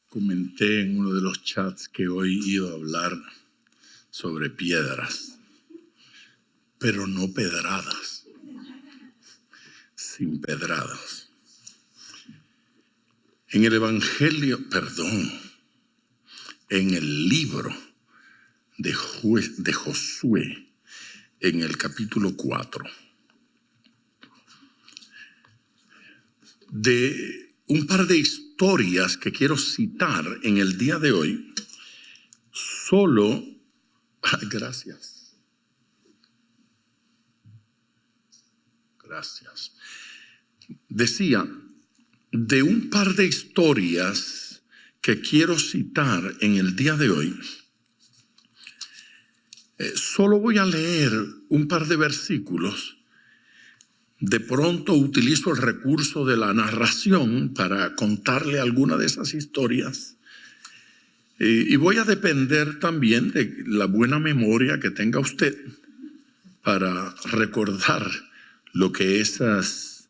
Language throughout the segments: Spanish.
Comenté en uno de los chats que hoy iba a hablar sobre piedras, pero no pedradas, sin pedradas. En el en el libro de Josué, en el capítulo 4, de un par de historias que quiero citar en el día de hoy, gracias. Decía, de un par de historias que quiero citar en el día de hoy, solo voy a leer un par de versículos. De pronto utilizo el recurso de la narración para contarle alguna de esas historias. Y voy a depender también de la buena memoria que tenga usted para recordar lo que esas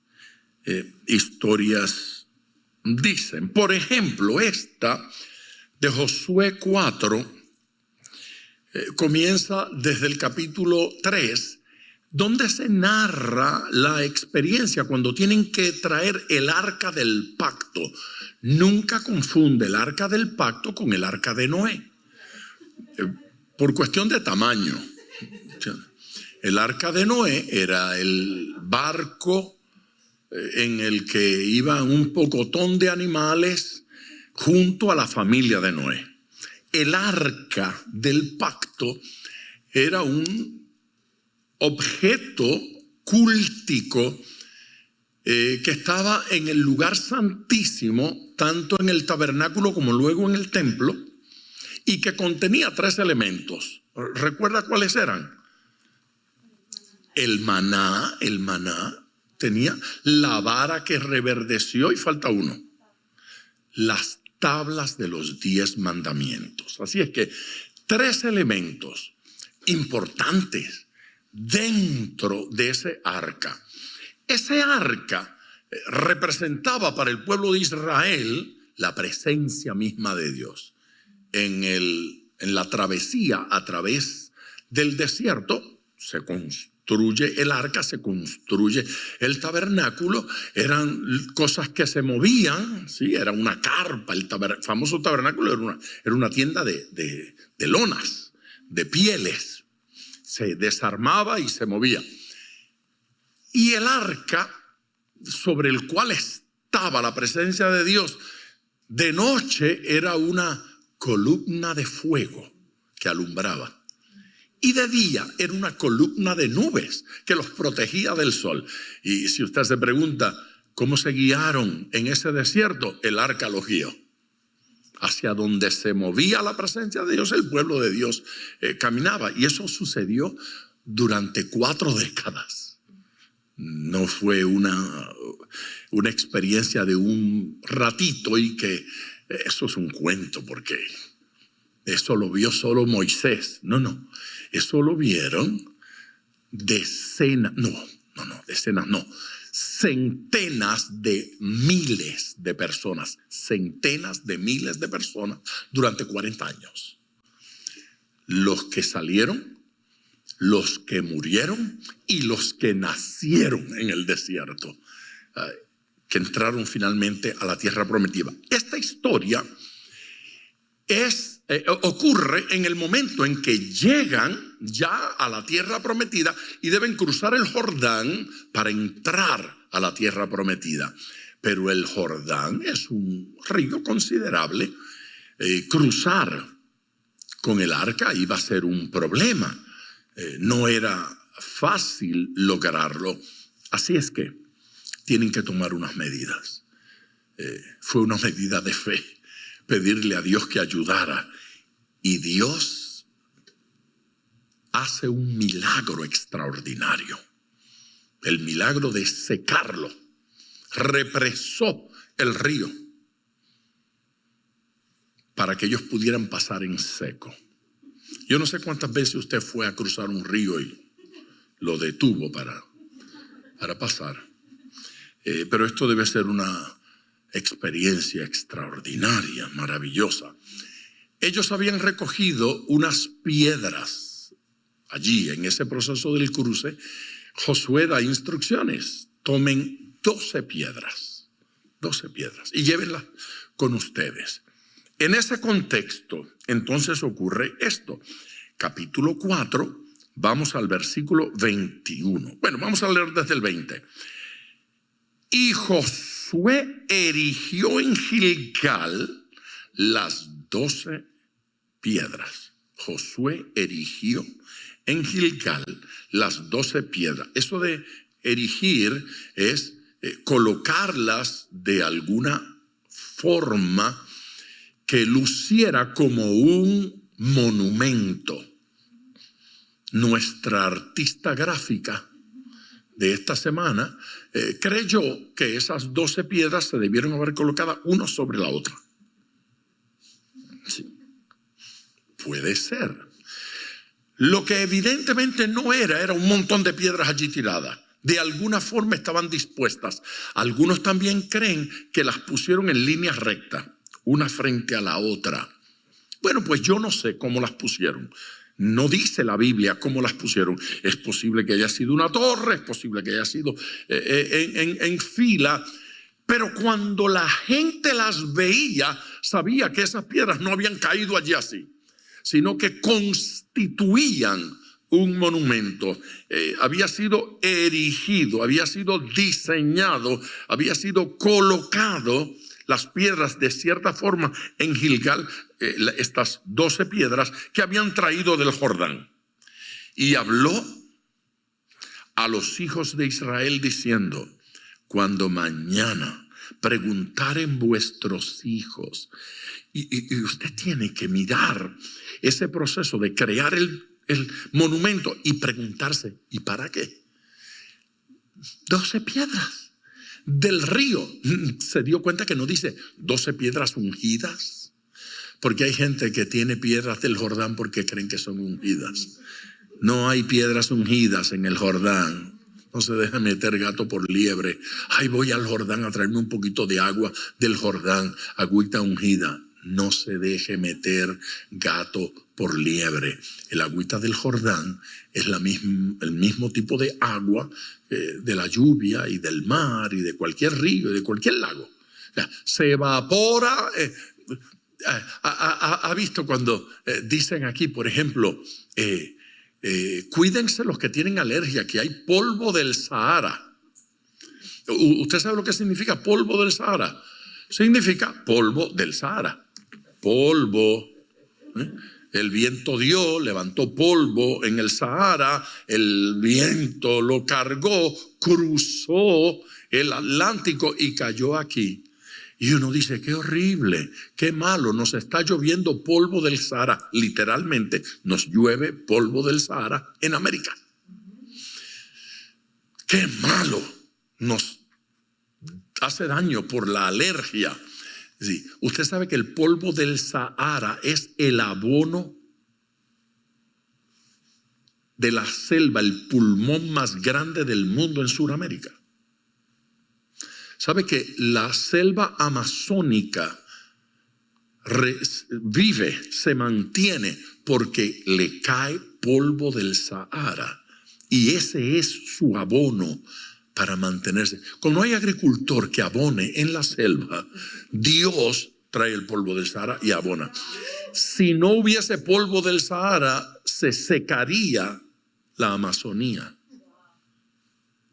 historias dicen. Por ejemplo, esta de Josué 4 comienza desde el capítulo 3, donde se narra la experiencia cuando tienen que traer el arca del pacto. Nunca confunde el arca del pacto con el arca de Noé, por cuestión de tamaño. El arca de Noé era el barco en el que iban un pocotón de animales junto a la familia de Noé. El arca del pacto era un objeto cúltico que estaba en el lugar santísimo, tanto en el tabernáculo como luego en el templo, y que contenía 3 elementos. ¿Recuerda cuáles eran? El maná tenía la vara que reverdeció y falta uno. Las tablas de los 10 mandamientos. Así es que 3 elementos importantes dentro de ese arca. Ese arca representaba para el pueblo de Israel la presencia misma de Dios. En la travesía a través del desierto se construye el arca, se construye el tabernáculo. Eran cosas que se movían, ¿sí? Era una carpa, el famoso tabernáculo era una tienda de lonas, de pieles. Se desarmaba y se movía. Y el arca, sobre el cual estaba la presencia de Dios, de noche era una columna de fuego que alumbraba. Y de día era una columna de nubes que los protegía del sol. Y si usted se pregunta, ¿cómo se guiaron en ese desierto? El arca los guió. Hacia donde se movía la presencia de Dios, el pueblo de Dios caminaba. Y eso sucedió durante 4 décadas. No fue una experiencia de un ratito y que eso es un cuento, porque eso lo vio solo Moisés. No. Eso lo vieron centenas de miles de personas, durante 40 años. Los que salieron, los que murieron y los que nacieron en el desierto, que entraron finalmente a la tierra prometida. Esta historia ocurre en el momento en que llegan ya a la tierra prometida y deben cruzar el Jordán para entrar a la tierra prometida. Pero el Jordán es un río considerable. Cruzar con el arca iba a ser un problema. No era fácil lograrlo. Así es que tienen que tomar unas medidas. Fue una medida de fe, pedirle a Dios que ayudara. Y Dios hace un milagro extraordinario. El milagro de secarlo. Represó el río para que ellos pudieran pasar en seco. Yo no sé cuántas veces usted fue a cruzar un río y lo detuvo para pasar. Pero esto debe ser una experiencia extraordinaria, maravillosa. Ellos habían recogido unas piedras allí en ese proceso del cruce. Josué da instrucciones: tomen 12 piedras y llévenlas con ustedes. En ese contexto, entonces ocurre esto. Capítulo 4, vamos al versículo 21. Bueno, vamos a leer desde el 20. Y Josué erigió en Gilgal las 12 piedras. Josué erigió en Gilgal las 12 piedras. Eso de erigir es colocarlas de alguna forma que luciera como un monumento. Nuestra artista gráfica de esta semana creyó que esas 12 piedras se debieron haber colocado una sobre la otra. Sí. Puede ser. Lo que evidentemente no era un montón de piedras allí tiradas. De alguna forma estaban dispuestas. Algunos también creen que las pusieron en línea recta, una frente a la otra. Bueno, pues yo no sé cómo las pusieron. No dice la Biblia cómo las pusieron. Es posible que haya sido una torre, es posible que haya sido en fila. Pero cuando la gente las veía, sabía que esas piedras no habían caído allí así, sino que constituían un monumento. Había sido erigido, había sido diseñado, había sido colocado las piedras de cierta forma en Gilgal, estas 12 piedras que habían traído del Jordán. Y habló a los hijos de Israel diciendo: cuando mañana preguntaren vuestros hijos, y usted tiene que mirar ese proceso de crear el monumento y preguntarse: ¿y para qué? 12 piedras del río. Se dio cuenta que no dice 12 piedras ungidas, porque hay gente que tiene piedras del Jordán porque creen que son ungidas. No hay piedras ungidas en el Jordán. No se deja meter gato por liebre. Ay, voy al Jordán a traerme un poquito de agua del Jordán, agüita ungida. No se deje meter gato por liebre. El agüita del Jordán es el mismo tipo de agua de la lluvia y del mar y de cualquier río y de cualquier lago. O sea, se evapora. ¿Ha visto cuando dicen aquí, por ejemplo, cuídense los que tienen alergia, que hay polvo del Sahara? ¿Usted sabe lo que significa polvo del Sahara? Significa polvo del Sahara. Polvo. El viento dio, levantó polvo en el Sahara, el viento lo cargó, cruzó el Atlántico y cayó aquí. Y uno dice: qué horrible, qué malo, nos está lloviendo polvo del Sahara. Literalmente nos llueve polvo del Sahara en América. Qué malo, nos hace daño por la alergia. Sí. Usted sabe que el polvo del Sahara es el abono de la selva, el pulmón más grande del mundo en Sudamérica. Sabe que la selva amazónica vive, se mantiene porque le cae polvo del Sahara, y ese es su abono para mantenerse. Como no hay agricultor que abone en la selva, Dios trae el polvo del Sahara y abona. Si no hubiese polvo del Sahara, se secaría la Amazonía.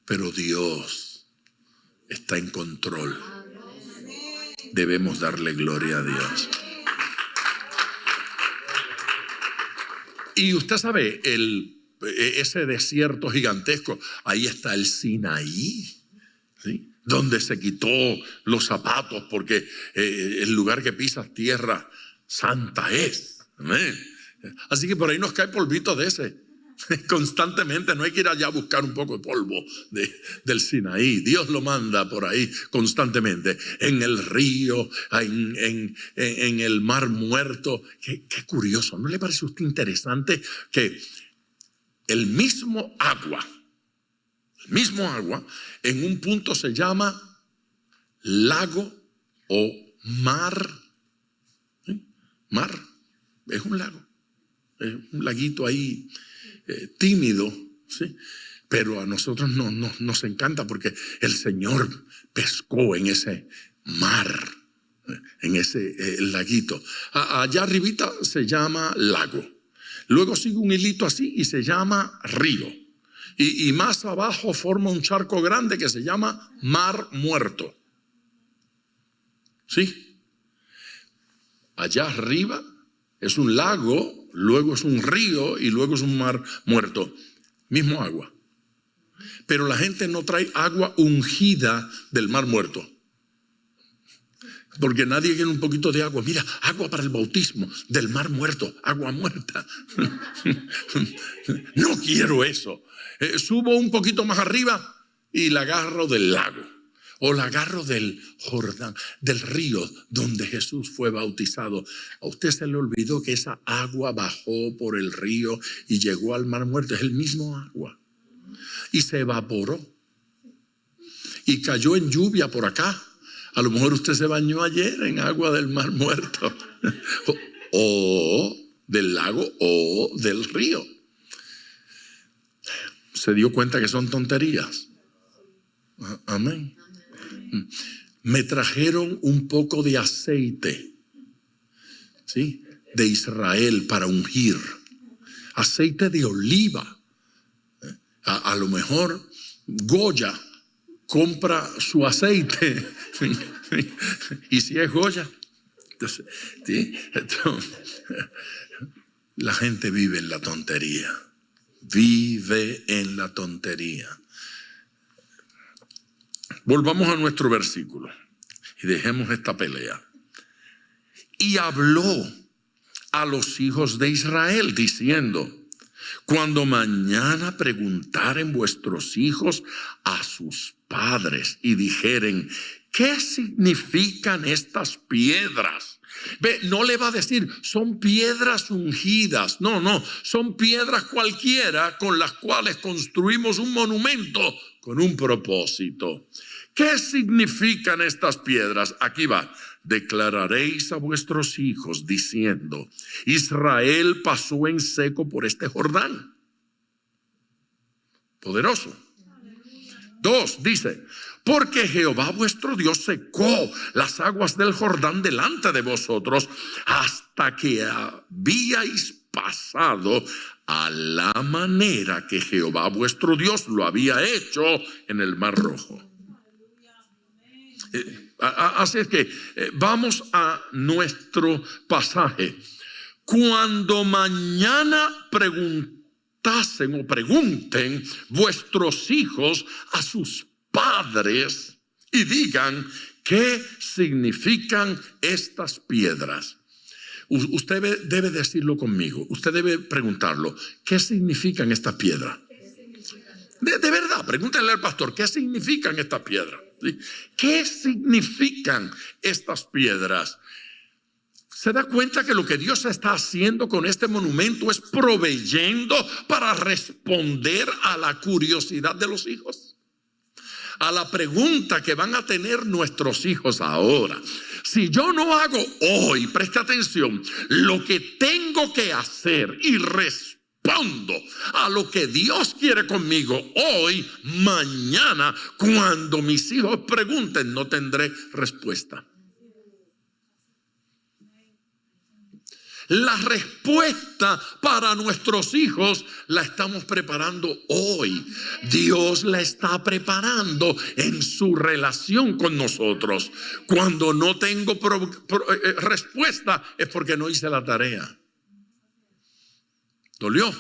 Pero Dios está en control. Debemos darle gloria a Dios. Y usted sabe, ese desierto gigantesco, ahí está el Sinaí, ¿sí? Donde se quitó los zapatos porque el lugar que pisas tierra santa es. Amén. Así que por ahí nos cae polvito de ese constantemente. No hay que ir allá a buscar un poco de polvo del Sinaí. Dios lo manda por ahí constantemente, en el río, en el mar muerto. Qué curioso, ¿no le parece a usted interesante que el mismo agua en un punto se llama lago o mar. ¿Sí? Mar es un lago, es un laguito ahí tímido, ¿sí? Pero a nosotros nos encanta porque el Señor pescó en ese mar, en ese laguito. Allá arribita se llama lago. Luego sigue un hilito así y se llama río. Y más abajo forma un charco grande que se llama Mar Muerto. ¿Sí? Allá arriba es un lago, luego es un río y luego es un mar muerto. Mismo agua. Pero la gente no trae agua ungida del Mar Muerto. Porque nadie quiere un poquito de agua. Mira, agua para el bautismo del Mar Muerto, agua muerta. No quiero eso. Subo un poquito más arriba y la agarro del lago. O la agarro del Jordán, del río donde Jesús fue bautizado. A usted se le olvidó que esa agua bajó por el río y llegó al Mar Muerto. Es el mismo agua. Y se evaporó. Y cayó en lluvia por acá. A lo mejor usted se bañó ayer en agua del Mar Muerto. O del lago o del río. ¿Se dio cuenta que son tonterías? Amén. Me trajeron un poco de aceite, ¿sí? De Israel para ungir. Aceite de oliva. A lo mejor Goya compra su aceite. Y si es Goya, entonces, ¿sí? Entonces, la gente vive en la tontería. Vive en la tontería. Volvamos a nuestro versículo y dejemos esta pelea. Y habló a los hijos de Israel diciendo: cuando mañana preguntaren vuestros hijos a sus padres y dijeren: ¿qué significan estas piedras? Ve, no le va a decir son piedras ungidas. No, son piedras cualquiera con las cuales construimos un monumento con un propósito. ¿Qué significan estas piedras? Aquí va. Declararéis a vuestros hijos diciendo: Israel pasó en seco por este Jordán. Poderoso. 2, dice: porque Jehová vuestro Dios secó las aguas del Jordán delante de vosotros hasta que habíais pasado a la manera que Jehová vuestro Dios lo había hecho en el Mar Rojo. Así es que vamos a nuestro pasaje. Cuando mañana preguntasen o pregunten vuestros hijos a sus padres y digan: ¿qué significan estas piedras? Usted debe decirlo conmigo. Usted debe preguntarlo: ¿qué significan estas piedras? De verdad, pregúntenle al pastor: ¿qué significan estas piedras? ¿Sí? ¿Qué significan estas piedras? ¿Se da cuenta que lo que Dios está haciendo con este monumento es proveyendo para responder a la curiosidad de los hijos? A la pregunta que van a tener nuestros hijos ahora. Si yo no hago hoy, presta atención, lo que tengo que hacer y respondo a lo que Dios quiere conmigo hoy, mañana, cuando mis hijos pregunten, no tendré respuesta. La respuesta para nuestros hijos la estamos preparando hoy. Dios la está preparando en su relación con nosotros. Cuando no tengo respuesta es porque no hice la tarea. ¿Dolió?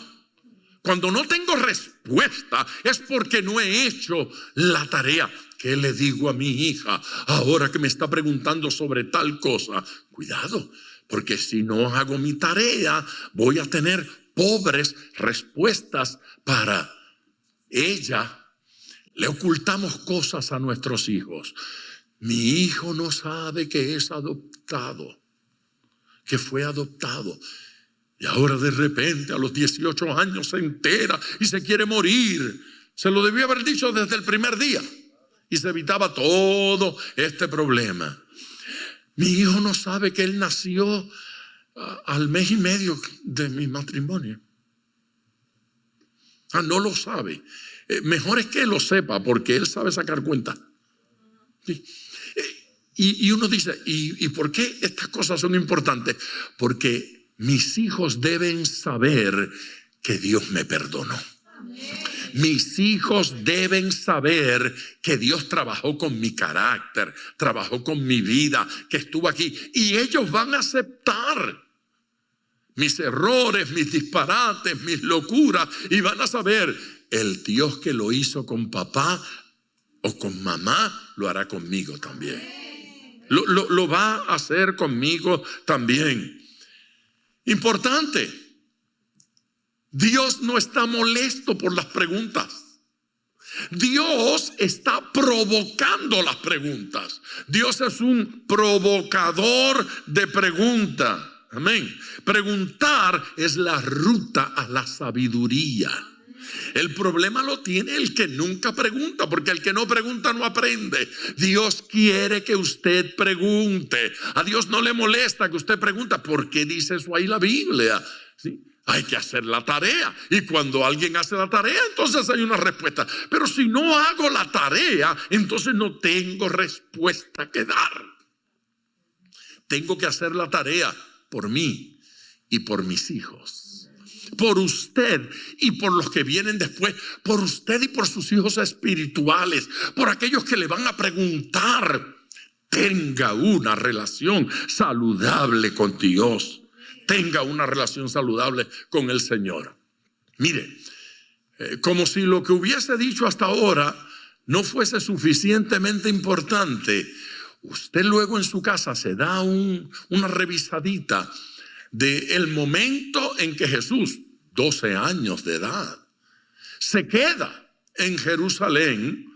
Cuando no tengo respuesta es porque no he hecho la tarea. ¿Qué le digo a mi hija ahora que me está preguntando sobre tal cosa? Cuidado. Porque si no hago mi tarea, voy a tener pobres respuestas para ella. Le ocultamos cosas a nuestros hijos. Mi hijo no sabe que es adoptado, que fue adoptado. Y ahora de repente a los 18 años se entera y se quiere morir. Se lo debió haber dicho desde el primer día y se evitaba todo este problema. Mi hijo no sabe que él nació al mes y medio de mi matrimonio. No lo sabe. Mejor es que lo sepa, porque él sabe sacar cuenta. ¿Sí? Y uno dice, ¿y por qué estas cosas son importantes? Porque mis hijos deben saber que Dios me perdonó. Mis hijos deben saber que Dios trabajó con mi carácter, trabajó con mi vida, que estuvo aquí. Y ellos van a aceptar mis errores, mis disparates, mis locuras, y van a saber, el Dios que lo hizo con papá o con mamá, lo hará conmigo también. Lo va a hacer conmigo también. Importante, Dios no está molesto por las preguntas. Dios está provocando las preguntas. Dios es un provocador de preguntas. Amén. Preguntar es la ruta a la sabiduría. El problema lo tiene el que nunca pregunta, porque el que no pregunta no aprende. Dios quiere que usted pregunte. A Dios no le molesta que usted pregunte. ¿Por qué dice eso ahí la Biblia? ¿Sí? Hay que hacer la tarea. Y cuando alguien hace la tarea, entonces hay una respuesta. Pero si no hago la tarea, entonces no tengo respuesta que dar. Tengo que hacer la tarea por mí y por mis hijos, por usted y por los que vienen después, por usted y por sus hijos espirituales, por aquellos que le van a preguntar. Tenga una relación saludable con Dios, tenga una relación saludable con el Señor. Mire, como si lo que hubiese dicho hasta ahora no fuese suficientemente importante, usted luego en su casa se da una revisadita del momento en que Jesús, 12 años de edad, se queda en Jerusalén,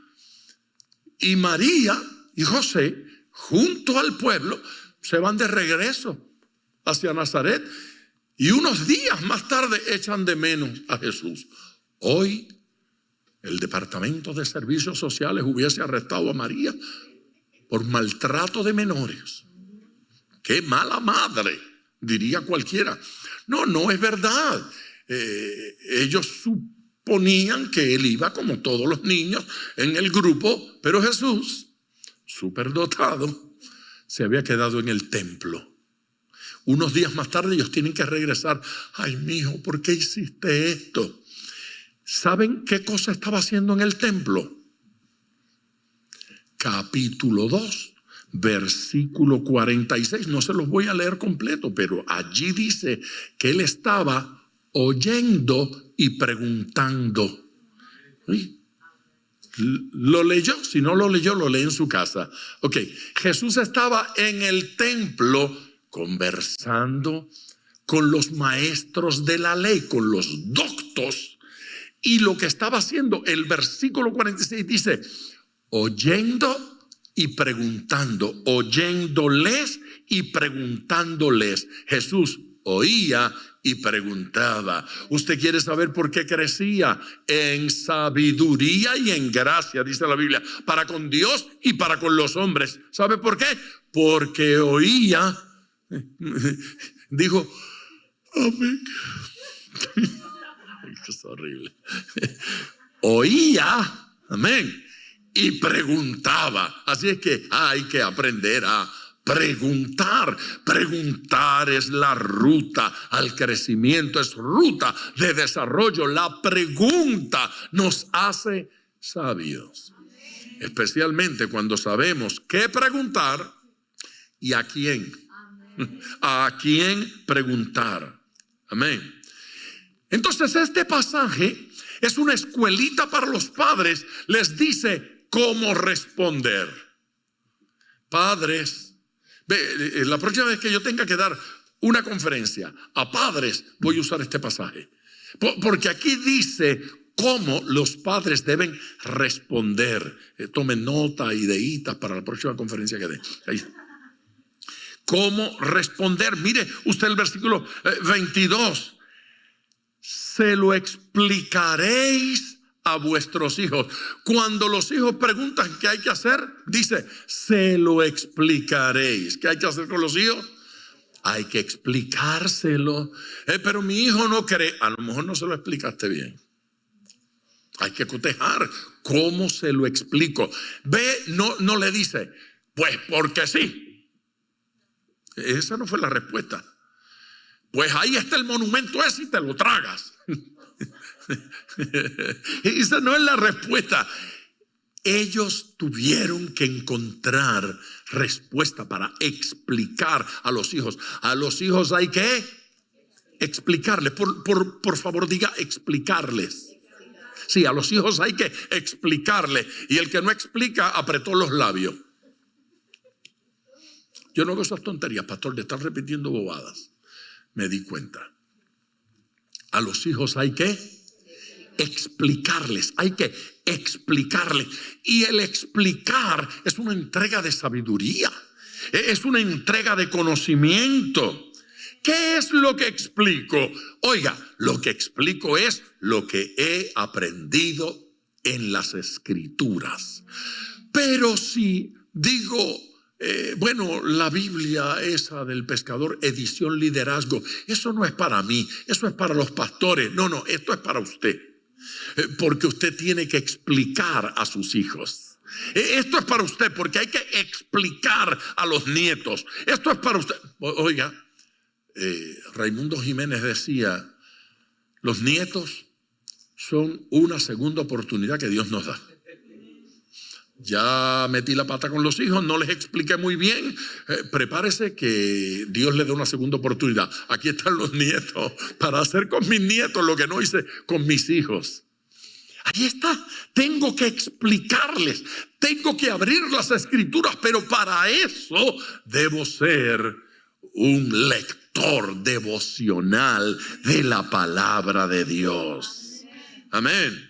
y María y José, junto al pueblo, se van de regreso hacia Nazaret, y unos días más tarde echan de menos a Jesús. Hoy el Departamento de Servicios Sociales hubiese arrestado a María por maltrato de menores. ¡Qué mala madre!, diría cualquiera. No es verdad. Ellos suponían que él iba como todos los niños en el grupo, pero Jesús, superdotado, se había quedado en el templo. Unos días más tarde ellos tienen que regresar. Ay, mijo, ¿por qué hiciste esto? ¿Saben qué cosa estaba haciendo en el templo? Capítulo 2, versículo 46. No se los voy a leer completo, pero allí dice que él estaba oyendo y preguntando. ¿Sí? ¿Lo leyó? Si no lo leyó, lo lee en su casa. Ok, Jesús estaba en el templo conversando con los maestros de la ley, con los doctos, y lo que estaba haciendo, el versículo 46 dice, oyendo y preguntando, oyéndoles y preguntándoles. Jesús oía y preguntaba. ¿Usted quiere saber por qué crecía? En sabiduría y en gracia, dice la Biblia, para con Dios y para con los hombres. ¿Sabe por qué? Porque oía. Dijo, amén. Es horrible. Oía, amén, y preguntaba. Así es que hay que aprender a preguntar. Preguntar es la ruta al crecimiento, es ruta de desarrollo. La pregunta nos hace sabios, especialmente cuando sabemos qué preguntar y a quién. ¿A quién preguntar? Amén. Entonces este pasaje es una escuelita para los padres. Les dice cómo responder. Padres, la próxima vez que yo tenga que dar una conferencia a padres, voy a usar este pasaje, porque aquí dice cómo los padres deben responder. Tomen nota, ideitas para la próxima conferencia que dé. Ahí. ¿Cómo responder? Mire usted el versículo 22. Se lo explicaréis a vuestros hijos. Cuando los hijos preguntan qué hay que hacer, dice, se lo explicaréis. ¿Qué hay que hacer con los hijos? Hay que explicárselo. Pero mi hijo no cree. A lo mejor no se lo explicaste bien. Hay que cotejar. ¿Cómo se lo explico? Ve, no le dice, pues porque sí. Esa no fue la respuesta. Pues ahí está el monumento ese y te lo tragas. Esa no es la respuesta. Ellos tuvieron que encontrar respuesta para explicar a los hijos. A los hijos hay que explicarles. Por favor, diga explicarles. Sí, a los hijos hay que explicarles. Y el que no explica apretó los labios. Yo no hago esas tonterías, pastor, de estar repitiendo bobadas. Me di cuenta. A los hijos hay que explicarles, hay que explicarles. Y el explicar es una entrega de sabiduría, es una entrega de conocimiento. ¿Qué es lo que explico? Oiga, lo que explico es lo que he aprendido en las Escrituras. Pero si digo, bueno, la Biblia esa del pescador, edición liderazgo, eso no es para mí, eso es para los pastores. No, esto es para usted. Porque usted tiene que explicar a sus hijos. Esto es para usted porque hay que explicar a los nietos. Esto es para usted. Oiga, Raimundo Jiménez decía, los nietos son una segunda oportunidad que Dios nos da. Ya metí la pata con los hijos, no les expliqué muy bien. Prepárese que Dios les da una segunda oportunidad. Aquí están los nietos para hacer con mis nietos lo que no hice con mis hijos. Ahí está. Tengo que explicarles, tengo que abrir las Escrituras, pero para eso debo ser un lector devocional de la palabra de Dios. Amén.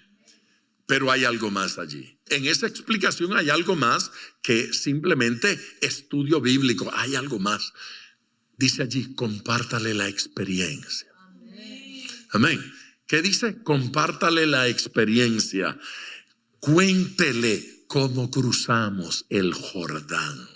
Pero hay algo más allí. En esa explicación hay algo más que simplemente estudio bíblico. Hay algo más. Dice allí, compártale la experiencia. Amén. ¿Qué dice? Compártale la experiencia. Cuéntele cómo cruzamos el Jordán.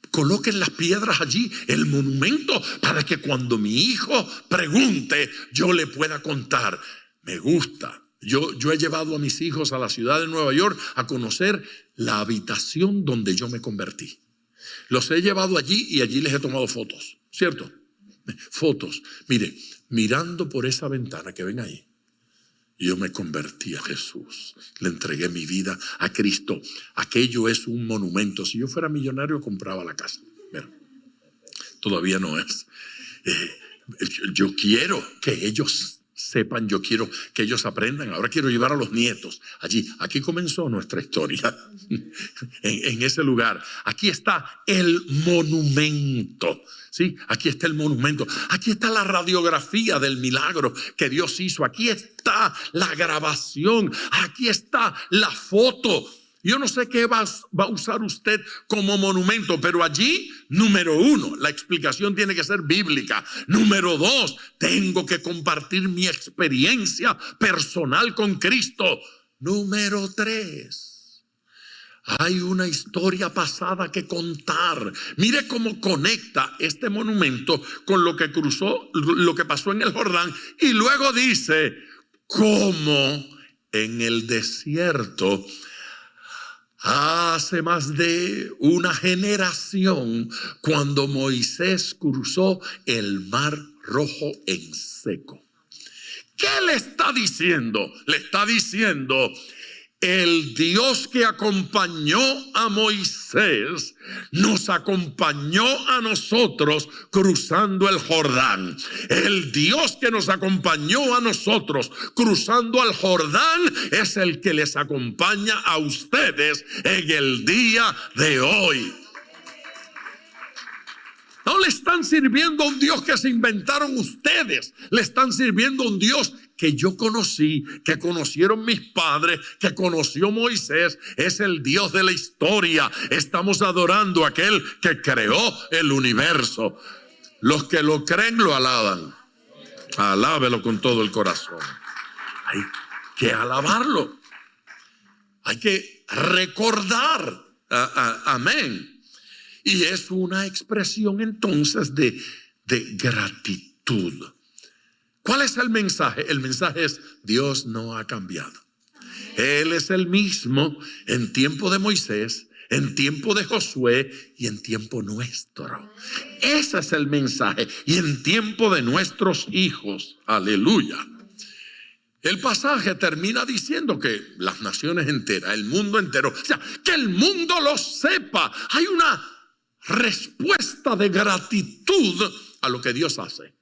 Coloquen las piedras allí, el monumento, para que cuando mi hijo pregunte, yo le pueda contar. Me gusta. Yo he llevado a mis hijos a la ciudad de Nueva York a conocer la habitación donde yo me convertí. Los he llevado allí y allí les he tomado fotos, ¿cierto? Fotos. Mire, mirando por esa ventana que ven ahí, yo me convertí a Jesús. Le entregué mi vida a Cristo. Aquello es un monumento. Si yo fuera millonario, compraba la casa. Pero todavía no es. Yo quiero que ellos sepan, yo quiero que ellos aprendan. Ahora quiero llevar a los nietos allí. Aquí comenzó nuestra historia. en ese lugar. Aquí está el monumento. ¿Sí? Aquí está el monumento. Aquí está la radiografía del milagro que Dios hizo. Aquí está la grabación. Aquí está la foto. Yo no sé qué va a usar usted como monumento, pero allí, número 1, la explicación tiene que ser bíblica. Número 2, tengo que compartir mi experiencia personal con Cristo. Número 3, hay una historia pasada que contar. Mire cómo conecta este monumento con lo que cruzó, lo que pasó en el Jordán. Y luego dice, cómo en el desierto, hace más de una generación, cuando Moisés cruzó el mar Rojo en seco. ¿Qué le está diciendo? Le está diciendo, el Dios que acompañó a Moisés nos acompañó a nosotros cruzando el Jordán. El Dios que nos acompañó a nosotros cruzando el Jordán es el que les acompaña a ustedes en el día de hoy. No le están sirviendo a un Dios que se inventaron ustedes. Le están sirviendo a un Dios que yo conocí, que conocieron mis padres, que conoció Moisés. Es el Dios de la historia. Estamos adorando a aquel que creó el universo. Los que lo creen lo alaban. Alábelo con todo el corazón. Ahí. que alabarlo. Hay que recordar. Amén. Y es una expresión entonces de gratitud. ¿Cuál es el mensaje? El mensaje es: Dios no ha cambiado. Él es el mismo en tiempo de Moisés, en tiempo de Josué y en tiempo nuestro. Ese es el mensaje. Y en tiempo de nuestros hijos. Aleluya. El pasaje termina diciendo que las naciones enteras, el mundo entero, o sea, que el mundo lo sepa. Hay una respuesta de gratitud a lo que Dios hace.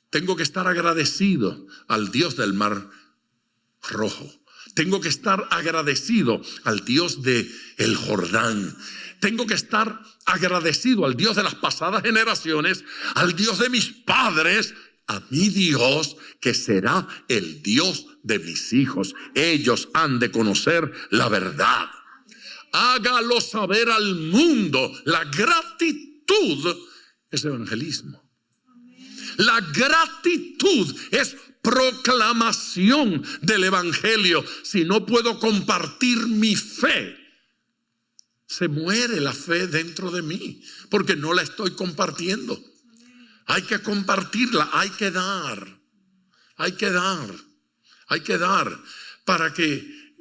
Tengo que estar agradecido al Dios del Mar Rojo. Tengo que estar agradecido al Dios de el Jordán. Tengo que estar agradecido al Dios de las pasadas generaciones, al Dios de mis padres, a mi Dios que será el Dios de mis hijos. Ellos han de conocer la verdad. Hágalo saber al mundo. La gratitud es evangelismo. La gratitud es proclamación del evangelio. Si no puedo compartir mi fe, se muere la fe dentro de mí porque no la estoy compartiendo. Hay que compartirla, hay que dar, hay que dar, hay que dar para que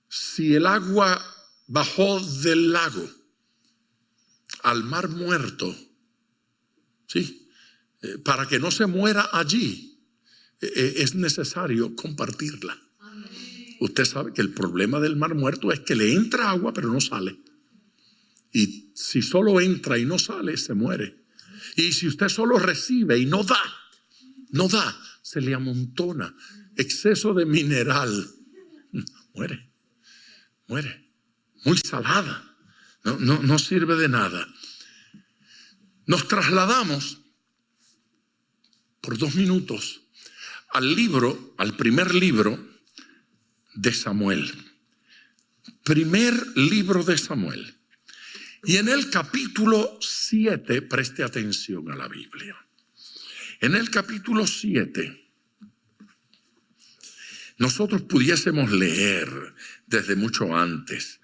si el agua bajó del lago al mar muerto, ¿sí? Para que no se muera allí, es necesario compartirla. Usted sabe que el problema del mar muerto es que le entra agua pero no sale. Y si solo entra y no sale, se muere. Y si usted solo recibe y no da, se le amontona exceso de mineral. Muere. Muy salada. No sirve de nada. Nos trasladamos por 2 minutos al primer libro de Samuel. Primer libro de Samuel. Y en el capítulo 7, preste atención a la Biblia. En el capítulo 7, nosotros pudiésemos leer desde mucho antes.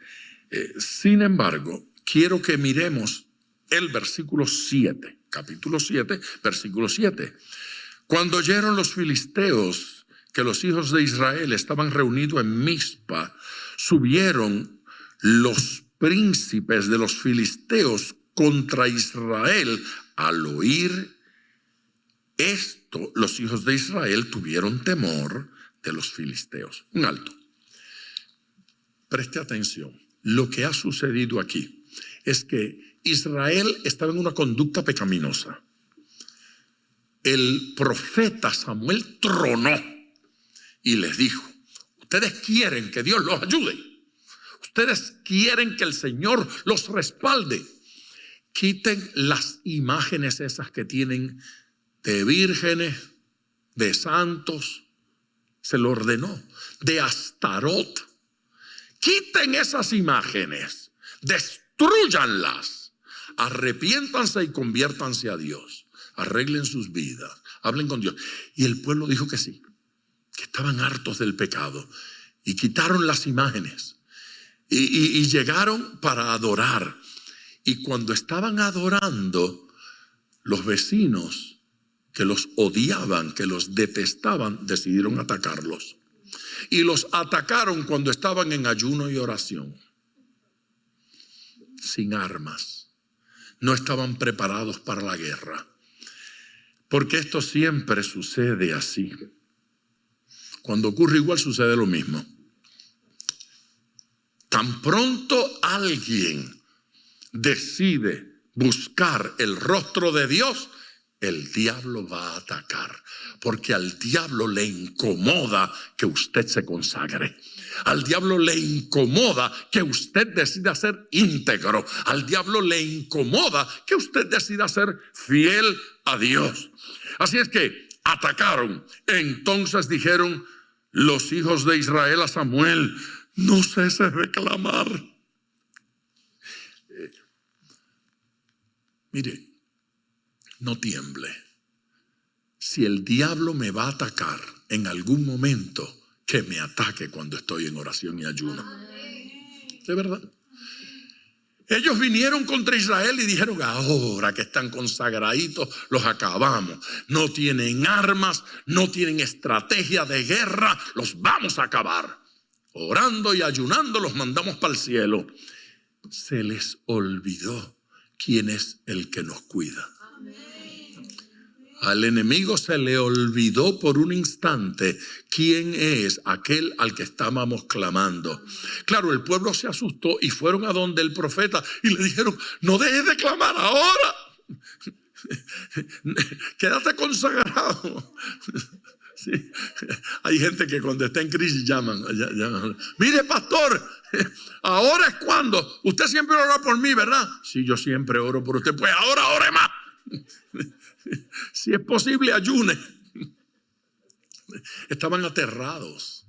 Sin embargo, quiero que miremos el versículo 7, capítulo 7, versículo 7. Cuando oyeron los filisteos que los hijos de Israel estaban reunidos en Mizpa, subieron los príncipes de los filisteos contra Israel. Al oír esto, los hijos de Israel tuvieron temor de los filisteos. Un alto. Preste atención. Lo que ha sucedido aquí es que Israel estaba en una conducta pecaminosa. El profeta Samuel tronó y les dijo: ustedes quieren que Dios los ayude. Ustedes quieren que el Señor los respalde. Quiten las imágenes esas que tienen de vírgenes, de santos. Se lo ordenó. De Astarot. Quiten esas imágenes. Destrúyanlas. Arrepiéntanse y conviértanse a Dios. Arreglen sus vidas. Hablen con Dios. Y el pueblo dijo que sí. Que estaban hartos del pecado. Y quitaron las imágenes. Y llegaron para adorar. Y cuando estaban adorando, los vecinos que los odiaban, que los detestaban, decidieron atacarlos. Y los atacaron cuando estaban en ayuno y oración. Sin armas. No estaban preparados para la guerra. Porque esto siempre sucede así. Cuando ocurre igual, sucede lo mismo. Tan pronto alguien decide buscar el rostro de Dios, el diablo va a atacar. Porque al diablo le incomoda que usted se consagre. Al diablo le incomoda que usted decida ser íntegro. Al diablo le incomoda que usted decida ser fiel a Dios. Así es que atacaron. Entonces dijeron los hijos de Israel a Samuel: no cese de clamar. Mire, no tiemble. Si el diablo me va a atacar en algún momento, que me ataque cuando estoy en oración y ayuno. De verdad. Ellos vinieron contra Israel y dijeron: ahora que están consagraditos, los acabamos. No tienen armas, no tienen estrategia de guerra, los vamos a acabar. Orando y ayunando los mandamos para el cielo. Se les olvidó quién es el que nos cuida. Al enemigo se le olvidó por un instante quién es aquel al que estábamos clamando. Claro, el pueblo se asustó y fueron a donde el profeta y le dijeron: no dejes de clamar ahora. Quédate consagrado. Sí. Hay gente que cuando está en crisis llaman. Mire, pastor, ahora es cuando. Usted siempre ora por mí, ¿verdad? Sí, yo siempre oro por usted. Pues ahora ore más. Si es posible, ayune. Estaban aterrados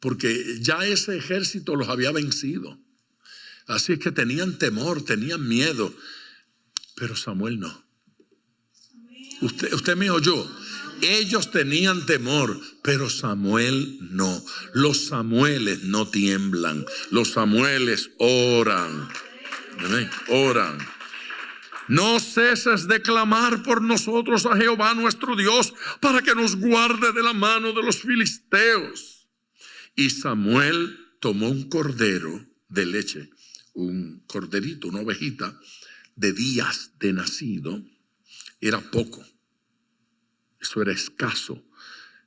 porque ya ese ejército los había vencido. Así es que tenían temor, tenían miedo. Pero Samuel no. Usted me oyó. Ellos tenían temor, pero Samuel no. Los Samueles no tiemblan. Los Samueles oran. ¿Amén? Oran. No ceses de clamar por nosotros a Jehová nuestro Dios, para que nos guarde de la mano de los filisteos. Y Samuel tomó un cordero de leche, un corderito, una ovejita de días de nacido. Era poco, eso era escaso,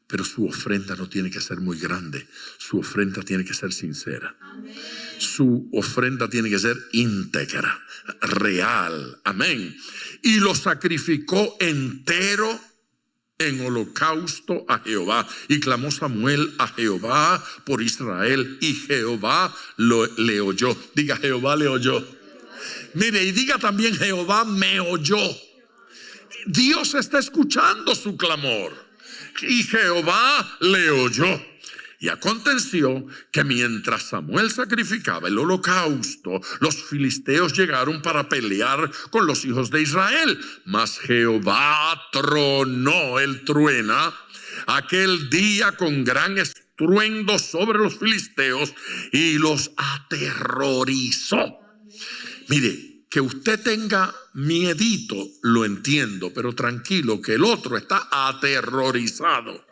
pero su ofrenda no tiene que ser muy grande. Su ofrenda tiene que ser sincera. Amén. Su ofrenda tiene que ser íntegra, real. Amén. Y lo sacrificó entero en holocausto a Jehová. Y clamó Samuel a Jehová por Israel, y Jehová le oyó. Diga: Jehová le oyó. Mire, y diga también: Jehová me oyó. Dios está escuchando su clamor. Y Jehová le oyó. Y aconteció que mientras Samuel sacrificaba el holocausto, los filisteos llegaron para pelear con los hijos de Israel. Mas Jehová tronó, él truena, aquel día con gran estruendo sobre los filisteos y los aterrorizó. Mire, que usted tenga miedito, lo entiendo, pero tranquilo, que el otro está aterrorizado.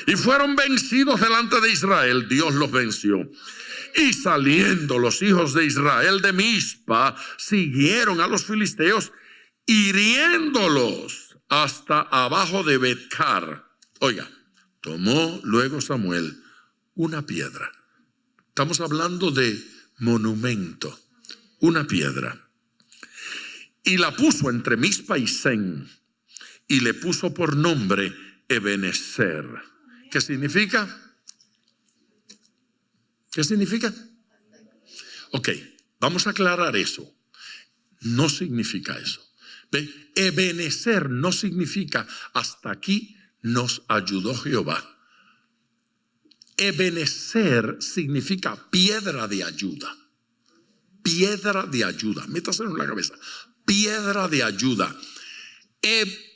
Y fueron vencidos delante de Israel. Dios los venció. Y saliendo los hijos de Israel de Mizpa, siguieron a los filisteos, hiriéndolos hasta abajo de Betcar. Oiga, tomó luego Samuel una piedra. Estamos hablando de monumento. Una piedra. Y la puso entre Mizpa y Sen, y le puso por nombre Ebenezer. ¿Qué significa? ¿Qué significa? Ok, vamos a aclarar eso. No significa eso. ¿Ve? Ebenezer no significa hasta aquí nos ayudó Jehová. Ebenezer significa piedra de ayuda. Piedra de ayuda. Métaselo en la cabeza. Piedra de ayuda.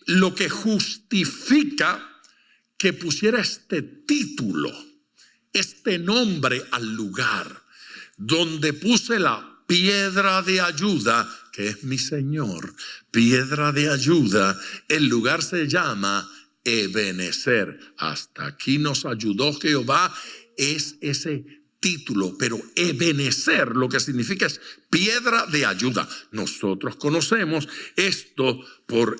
Lo que justifica que pusiera este título, este nombre al lugar donde puse la piedra de ayuda, que es mi Señor, piedra de ayuda. El lugar se llama Ebenezer. Hasta aquí nos ayudó Jehová. Es ese título, pero Ebenezer lo que significa es piedra de ayuda. Nosotros conocemos esto por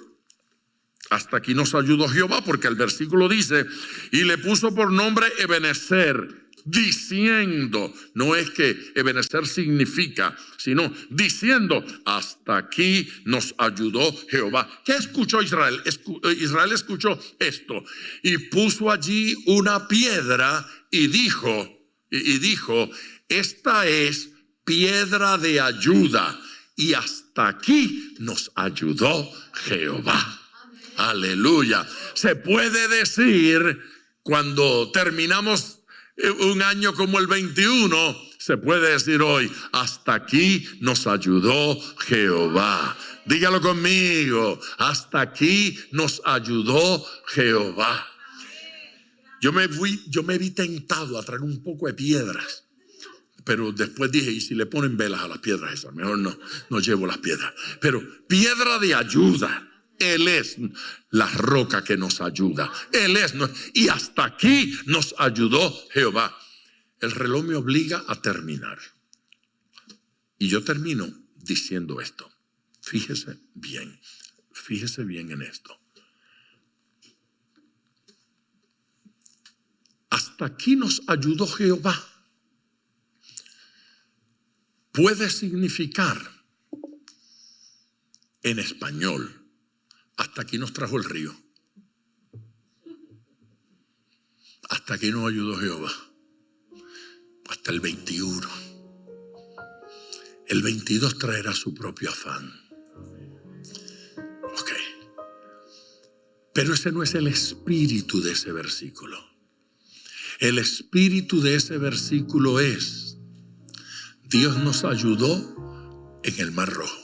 hasta aquí nos ayudó Jehová, porque el versículo dice: y le puso por nombre Ebenezer, diciendo, no es que Ebenezer significa, sino diciendo, hasta aquí nos ayudó Jehová. ¿Qué escuchó Israel? Israel escuchó esto, y puso allí una piedra y dijo, esta es piedra de ayuda, y hasta aquí nos ayudó Jehová. Aleluya. Se puede decir, cuando terminamos un año como el 21, se puede decir hoy, hasta aquí nos ayudó Jehová. Dígalo conmigo, hasta aquí nos ayudó Jehová. Yo me vi tentado a traer un poco de piedras. Pero después dije, ¿y si le ponen velas a las piedras esas? Mejor no llevo las piedras. Pero piedra de ayuda. Él es la roca que nos ayuda. Y hasta aquí nos ayudó Jehová. El reloj me obliga a terminar. Y yo termino diciendo esto. Fíjese bien en esto. Hasta aquí nos ayudó Jehová. Puede significar en español, hasta aquí nos trajo el río. Hasta aquí nos ayudó Jehová. Hasta el 21. El 22 traerá su propio afán. Ok. Pero ese no es el espíritu de ese versículo. El espíritu de ese versículo es: Dios nos ayudó en el Mar Rojo.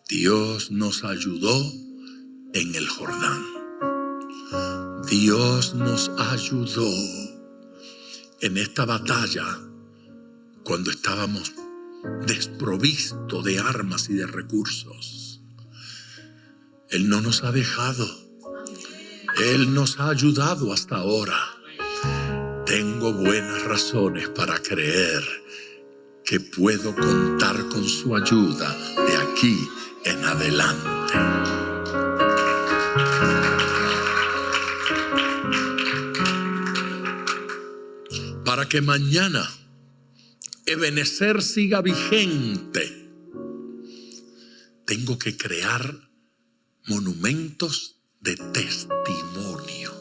Dios nos ayudó en el Jordán. Dios nos ayudó en esta batalla cuando estábamos desprovistos de armas y de recursos. Él no nos ha dejado. Él nos ha ayudado hasta ahora. Tengo buenas razones para creer que puedo contar con su ayuda de aquí en adelante. Para que mañana Ebenezer siga vigente, tengo que crear monumentos de testimonio.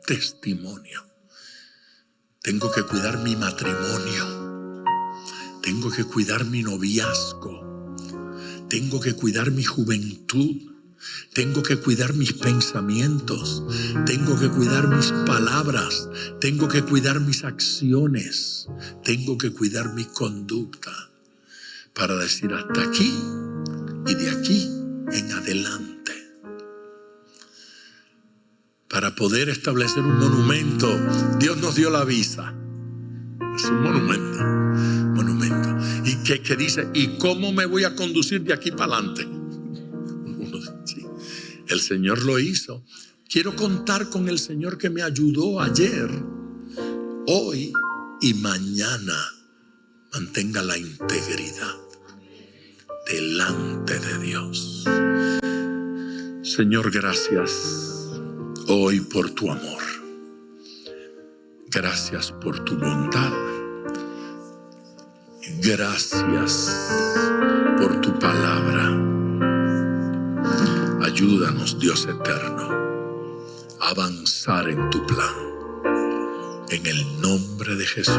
Testimonio. Tengo que cuidar mi matrimonio. Tengo que cuidar mi noviazgo. Tengo que cuidar mi juventud. Tengo que cuidar mis pensamientos. Tengo que cuidar mis palabras. Tengo que cuidar mis acciones. Tengo que cuidar mi conducta. Para decir hasta aquí y de aquí en adelante. Para poder establecer un monumento, Dios nos dio la visa. Es un monumento. Y que dice, ¿y cómo me voy a conducir de aquí para adelante? Sí, el Señor lo hizo. Quiero contar con el Señor que me ayudó ayer, hoy y mañana. Mantenga la integridad delante de Dios. Señor, gracias hoy por tu amor. Gracias por tu bondad. Gracias por tu palabra. Ayúdanos, Dios eterno, a avanzar en tu plan. En el nombre de Jesús.